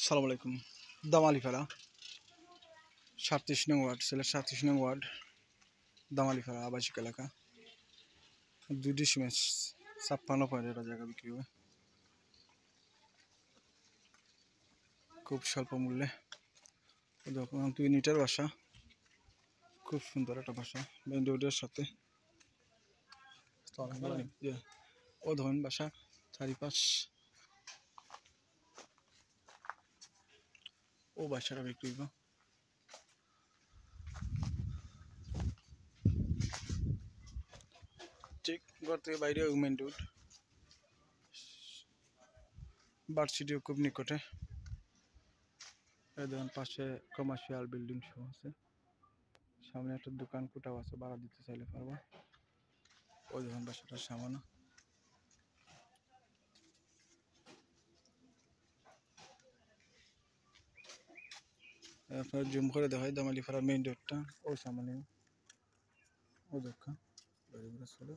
সালাম আলাইকুম। দামালিপাড়া 37 নং ওয়ার্ড, সিলেট 37 নং ওয়ার্ড, দামালিপাড়া আবাসিক এলাকা। 2 ডিসিমেস 56.1 জায়গা বিক্রি হবে খুব স্বল্প মূল্যে। দেখুন 2 ইউনিটের বাসা, খুব সুন্দর একটা বাসা, মেইন রোডের সাথে। ও ধরুন বাসা চারিপাশ ও বাসাটা বিক্রি হবে। ঠিক ঘর থেকে বাইরে মেইন রোড, ভার্সিটিও খুব নিকটে। এই দেখুন পাশে কমার্শিয়াল বিল্ডিং সহ আছে, সামনে একটা দোকান কোটাও আছে, ভাড়া দিতে চাইলে পারবা। ওই দেখুন বাসাটার সামনে। আপনার জুম করে দেখায় দামালিপাড়া মেইন রোডটা, ওই সামনে ও দেখা ছিল।